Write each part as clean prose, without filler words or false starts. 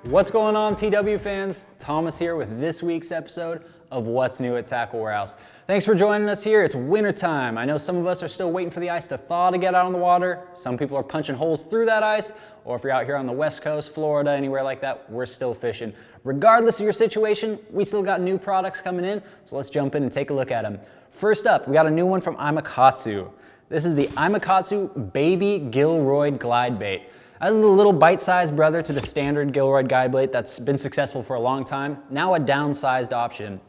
What's going on, TW fans? Thomas here with this week's episode of What's New at Tackle Warehouse. Thanks for joining us here. It's winter time. I know some of us are still waiting for the ice to thaw to get out on the water. Some people are punching holes through that ice, or if you're out here on the West Coast, Florida, anywhere like that, we're still fishing. Regardless of your situation, we still got new products coming in, so let's jump in and take a look at them. First up, we got a new one from Imakatsu. This is the Imakatsu Baby Gillroid Glide Bait. This is the little bite-sized brother to the standard Gillroid guide bait that's been successful for a long time, now a downsized option.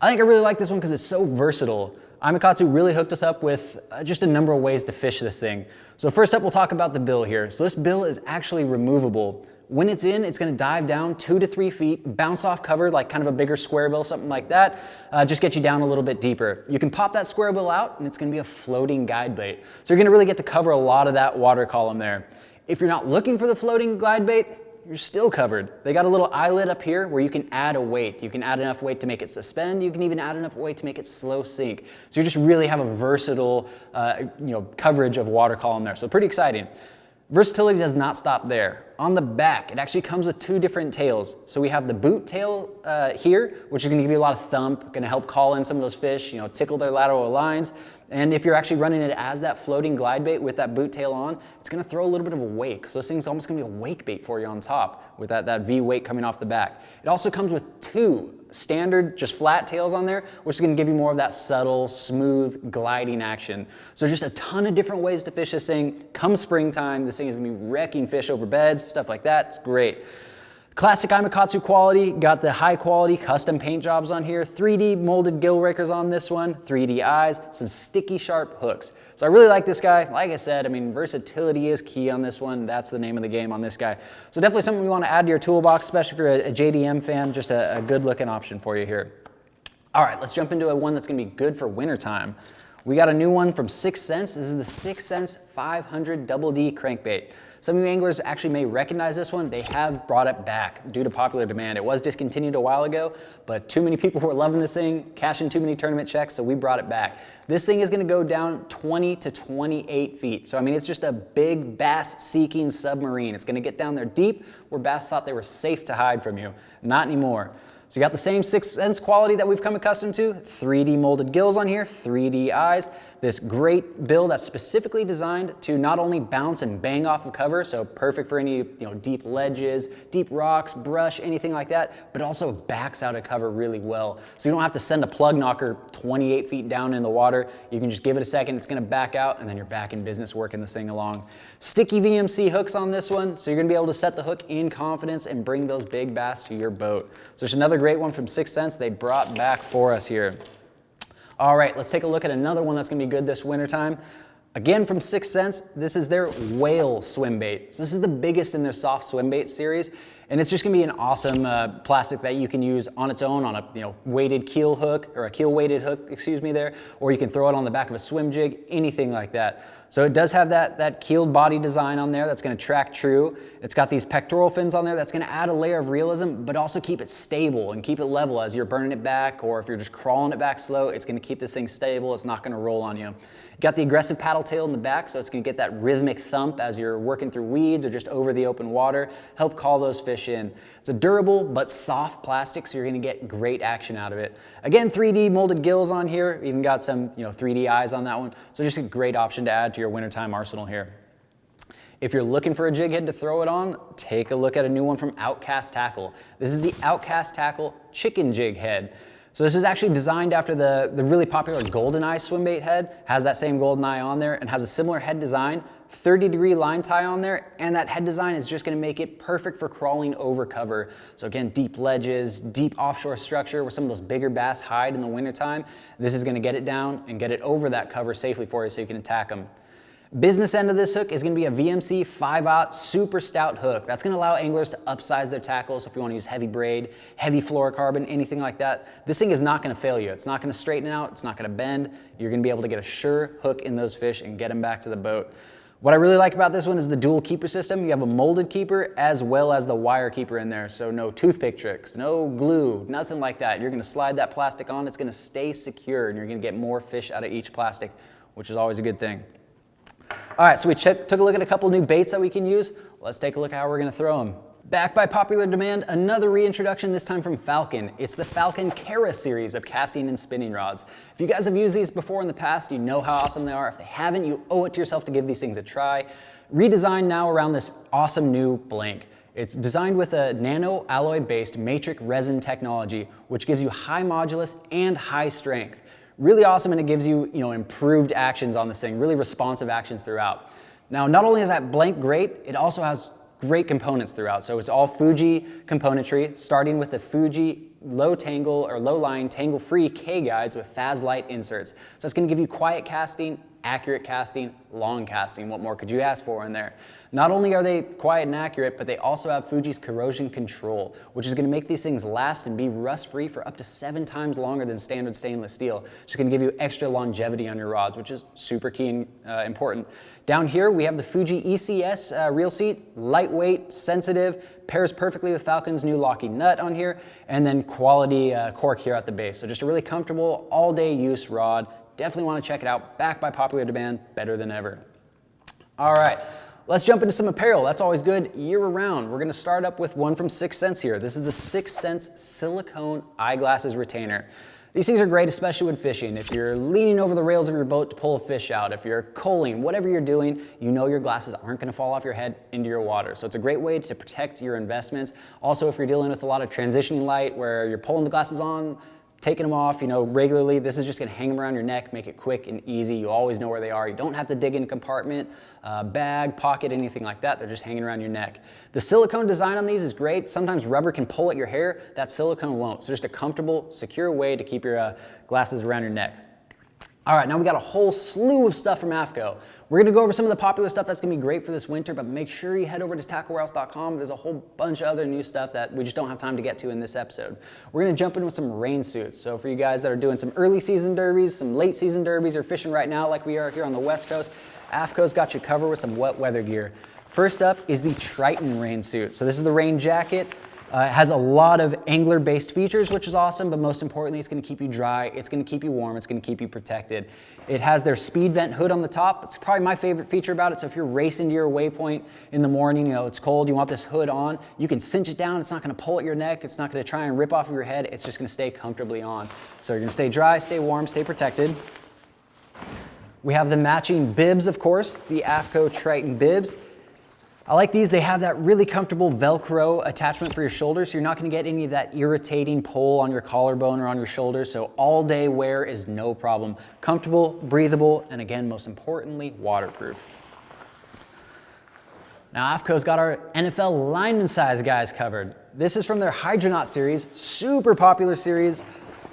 I think I really like this one because it's so versatile. Imakatsu really hooked us up with just a number of ways to fish this thing. So first up, we'll talk about the bill here. So this bill is actually removable. When it's in, it's gonna dive down 2 to 3 feet, bounce off cover like kind of a bigger square bill, something like that, just get you down a little bit deeper. You can pop that square bill out and it's gonna be a floating guide bait. So you're gonna really get to cover a lot of that water column there. If you're not looking for the floating glide bait, you're still covered. They got a little eyelet up here where you can add a weight. You can add enough weight to make it suspend. You can even add enough weight to make it slow sink. So you just really have a versatile coverage of water column there. So pretty exciting. Versatility does not stop there. On the back, it actually comes with 2 different tails. So we have the boot tail here, which is gonna give you a lot of thump, gonna help call in some of those fish, tickle their lateral lines. And if you're actually running it as that floating glide bait with that boot tail on, it's gonna throw a little bit of a wake. So this thing's almost gonna be a wake bait for you on top with that V wake coming off the back. It also comes with 2 standard, just flat tails on there, which is gonna give you more of that subtle, smooth, gliding action. So just a ton of different ways to fish this thing. Come springtime, this thing is gonna be wrecking fish over beds, stuff like that. It's great. Classic Imakatsu quality, got the high quality custom paint jobs on here, 3D molded gill rakers on this one, 3D eyes, some sticky sharp hooks. So I really like this guy. Like I said, versatility is key on this one. That's the name of the game on this guy. So definitely something you want to add to your toolbox, especially if you're a JDM fan, just a good looking option for you here. All right, let's jump into one that's gonna be good for wintertime. We got a new one from 6th Sense. This is the 6th Sense 500 Double D crankbait. Some of you anglers actually may recognize this one. They have brought it back due to popular demand. It was discontinued a while ago, but too many people were loving this thing, cashing too many tournament checks, so we brought it back. This thing is gonna go down 20 to 28 feet. So it's just a big bass-seeking submarine. It's gonna get down there deep where bass thought they were safe to hide from you. Not anymore. So you got the same 6th Sense quality that we've come accustomed to, 3D molded gills on here, 3D eyes, this great bill that's specifically designed to not only bounce and bang off of cover, so perfect for any deep ledges, deep rocks, brush, anything like that, but also backs out of cover really well. So you don't have to send a plug knocker 28 feet down in the water. You can just give it a second, it's gonna back out, and then you're back in business working this thing along. Sticky VMC hooks on this one, so you're gonna be able to set the hook in confidence and bring those big bass to your boat. So there's another great one from 6th Sense they brought back for us here. All right, let's take a look at another one that's gonna be good this wintertime. Again from 6th Sense, this is their whale swim bait. So this is the biggest in their soft swim bait series, and it's just gonna be an awesome plastic that you can use on its own on a weighted keel hook, or a keel weighted hook, there, or you can throw it on the back of a swim jig, anything like that. So it does have that keeled body design on there that's gonna track true. It's got these pectoral fins on there that's gonna add a layer of realism, but also keep it stable and keep it level as you're burning it back, or if you're just crawling it back slow, it's gonna keep this thing stable, it's not gonna roll on you. You got the aggressive paddle tail in the back, so it's gonna get that rhythmic thump as you're working through weeds or just over the open water, help call those fish in. It's a durable but soft plastic, so you're gonna get great action out of it. Again, 3D molded gills on here, even got some 3D eyes on that one, so just a great option to add to your wintertime arsenal here. If you're looking for a jig head to throw it on, take a look at a new one from Outkast Tackle. This is the Outkast Tackle Chicken Jig Head. So this is actually designed after the really popular GoldenEye swimbait head, has that same GoldenEye on there and has a similar head design, 30-degree line tie on there, and that head design is just gonna make it perfect for crawling over cover. So again, deep ledges, deep offshore structure where some of those bigger bass hide in the wintertime, this is gonna get it down and get it over that cover safely for you so you can attack them. Business end of this hook is gonna be a VMC 5/0 super stout hook. That's gonna allow anglers to upsize their tackles. So if you wanna use heavy braid, heavy fluorocarbon, anything like that, this thing is not gonna fail you. It's not gonna straighten out, it's not gonna bend. You're gonna be able to get a sure hook in those fish and get them back to the boat. What I really like about this one is the dual keeper system. You have a molded keeper as well as the wire keeper in there. So no toothpick tricks, no glue, nothing like that. You're gonna slide that plastic on, it's gonna stay secure, and you're gonna get more fish out of each plastic, which is always a good thing. All right, so we took a look at a couple new baits that we can use. Let's take a look at how we're gonna throw them. Back by popular demand, another reintroduction, this time from Falcon. It's the Falcon Cara series of casting and spinning rods. If you guys have used these before in the past, you know how awesome they are. If they haven't, you owe it to yourself to give these things a try. Redesigned now around this awesome new blank. It's designed with a nano alloy-based matrix resin technology, which gives you high modulus and high strength. Really awesome, and it gives you, improved actions on this thing, really responsive actions throughout. Now, not only is that blank great, it also has great components throughout. So it's all Fuji componentry, starting with the Fuji low tangle or low line tangle free K guides with Faz Light inserts. So it's going to give you quiet casting, accurate casting, long casting. What more could you ask for in there? Not only are they quiet and accurate, but they also have Fuji's corrosion control, which is going to make these things last and be rust free for up to 7 times longer than standard stainless steel. It's going to give you extra longevity on your rods, which is super key and important. Down here, we have the Fuji ECS reel seat, lightweight, sensitive, pairs perfectly with Falcon's new locking nut on here, and then quality cork here at the base. So just a really comfortable all-day use rod. Definitely want to check it out. Back by popular demand, better than ever. All right, let's jump into some apparel. That's always good year-round. We're going to start up with one from 6th Sense here. This is the 6th Sense silicone eyeglasses retainer. These things are great, especially when fishing. If you're leaning over the rails of your boat to pull a fish out, if you're coaling, whatever you're doing, you know your glasses aren't going to fall off your head into your water. So it's a great way to protect your investments. Also, if you're dealing with a lot of transitioning light where you're pulling the glasses on, taking them off, regularly, this is just going to hang them around your neck, make it quick and easy. You always know where they are. You don't have to dig in a compartment, bag, pocket, anything like that. They're just hanging around your neck. The silicone design on these is great. Sometimes rubber can pull at your hair. That silicone won't. So just a comfortable, secure way to keep your glasses around your neck. All right, now we got a whole slew of stuff from Aftco. We're gonna go over some of the popular stuff that's gonna be great for this winter, but make sure you head over to tacklewarehouse.com. There's a whole bunch of other new stuff that we just don't have time to get to in this episode. We're gonna jump in with some rain suits. So for you guys that are doing some early season derbies, some late season derbies, or fishing right now like we are here on the West Coast, Aftco's got you covered with some wet weather gear. First up is the Triton rain suit. So this is the rain jacket. It has a lot of angler-based features, which is awesome, but most importantly, it's going to keep you dry, it's going to keep you warm, it's going to keep you protected. It has their speed vent hood on the top. It's probably my favorite feature about it. So if you're racing to your waypoint in the morning, it's cold, you want this hood on, you can cinch it down. It's not going to pull at your neck. It's not going to try and rip off of your head. It's just going to stay comfortably on. So you're going to stay dry, stay warm, stay protected. We have the matching bibs, of course, the Aftco Triton bibs. I like these. They have that really comfortable Velcro attachment for your shoulders, so you're not going to get any of that irritating pull on your collarbone or on your shoulders. So all day wear is no problem. Comfortable, breathable, and again, most importantly, waterproof. Now Aftco's got our NFL lineman size guys covered. This is from their Hydronaut series, super popular series.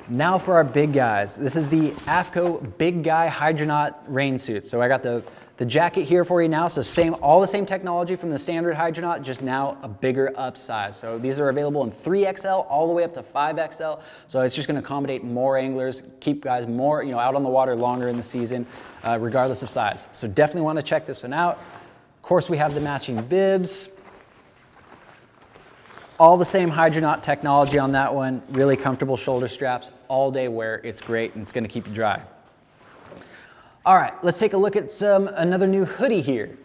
Now for our big guys. This is the Aftco Big Guy Hydronaut rain suit. So I got the jacket here for you now. So all the same technology from the standard Hydronaut, just now a bigger upsize. So these are available in 3XL all the way up to 5XL. So it's just going to accommodate more anglers, keep guys more, out on the water longer in the season, regardless of size. So definitely want to check this one out. Of course, we have the matching bibs. All the same Hydronaut technology on that one. Really comfortable shoulder straps, all day wear. It's great and it's going to keep you dry. All right, let's take a look at another new hoodie here.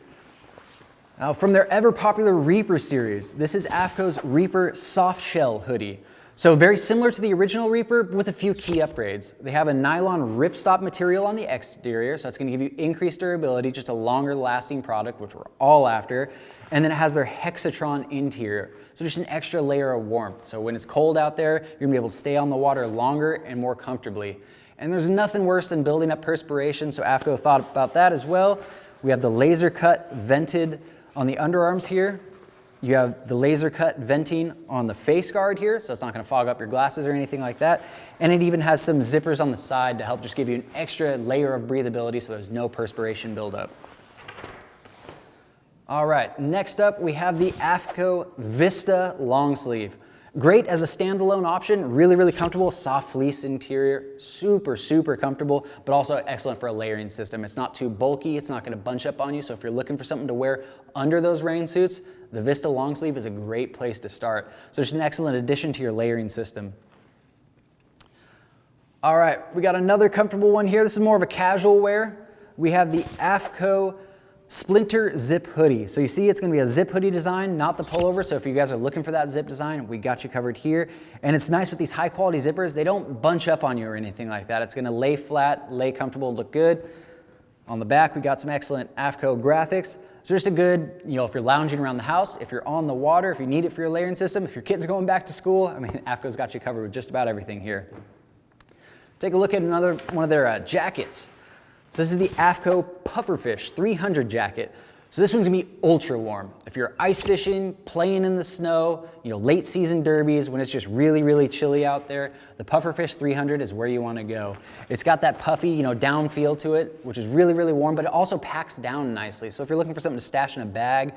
Now from their ever popular Reaper series, this is Aftco's Reaper Softshell hoodie. So very similar to the original Reaper with a few key upgrades. They have a nylon ripstop material on the exterior, so it's gonna give you increased durability, just a longer lasting product, which we're all after. And then it has their Hexatron interior, so just an extra layer of warmth. So when it's cold out there, you're gonna be able to stay on the water longer and more comfortably. And there's nothing worse than building up perspiration, so Aftco thought about that as well. We have the laser cut vented on the underarms here. You have the laser cut venting on the face guard here, so it's not going to fog up your glasses or anything like that. And it even has some zippers on the side to help just give you an extra layer of breathability so there's no perspiration buildup. All right, next up we have the Aftco Vista long sleeve. Great as a standalone option, really, really comfortable, soft fleece interior, super, super comfortable, but also excellent for a layering system. It's not too bulky, it's not gonna bunch up on you, so if you're looking for something to wear under those rain suits, the Vista long sleeve is a great place to start. So it's an excellent addition to your layering system. All right, we got another comfortable one here. This is more of a casual wear. We have the Aftco Splinter Zip Hoodie. So you see it's gonna be a zip hoodie design, not the pullover. So if you guys are looking for that zip design, we got you covered here. And it's nice with these high quality zippers, they don't bunch up on you or anything like that. It's gonna lay flat, lay comfortable, look good. On the back, we got some excellent Aftco graphics. So just a good, if you're lounging around the house, if you're on the water, if you need it for your layering system, if your kids are going back to school, I mean, Aftco's got you covered with just about everything here. Take a look at another one of their jackets. So this is the Aftco Pufferfish 300 jacket. So this one's gonna be ultra warm. If you're ice fishing, playing in the snow, late season derbies, when it's just really, really chilly out there, the Pufferfish 300 is where you wanna go. It's got that puffy, down feel to it, which is really, really warm, but it also packs down nicely. So if you're looking for something to stash in a bag,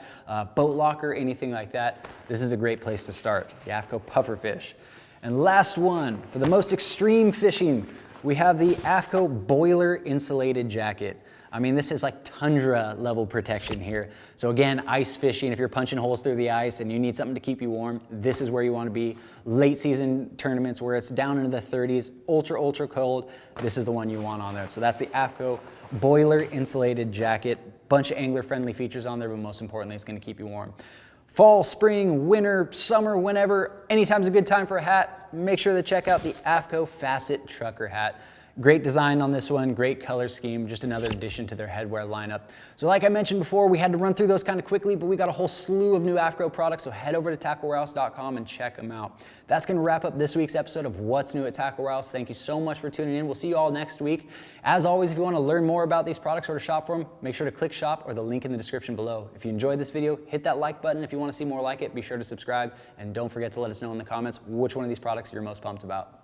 boat locker, anything like that, this is a great place to start, the Aftco Pufferfish. And last one, for the most extreme fishing, we have the Aftco Boiler Insulated Jacket. I mean, this is like tundra level protection here. So again, ice fishing, if you're punching holes through the ice and you need something to keep you warm, this is where you want to be. Late season tournaments where it's down into the 30s, ultra, ultra cold, this is the one you want on there. So that's the Aftco Boiler Insulated Jacket. Bunch of angler friendly features on there, but most importantly, it's going to keep you warm. Fall, spring, winter, summer, whenever, anytime's a good time for a hat. Make sure to check out the Aftco Facet Trucker Hat. Great design on this one, great color scheme, just another addition to their headwear lineup. So like I mentioned before, we had to run through those kind of quickly, but we got a whole slew of new Aftco products, so head over to tacklewarehouse.com and check them out. That's gonna wrap up this week's episode of What's New at Tackle Warehouse. Thank you so much for tuning in. We'll see you all next week. As always, if you wanna learn more about these products or to shop for them, make sure to click shop or the link in the description below. If you enjoyed this video, hit that like button. If you wanna see more like it, be sure to subscribe, and don't forget to let us know in the comments which one of these products you're most pumped about.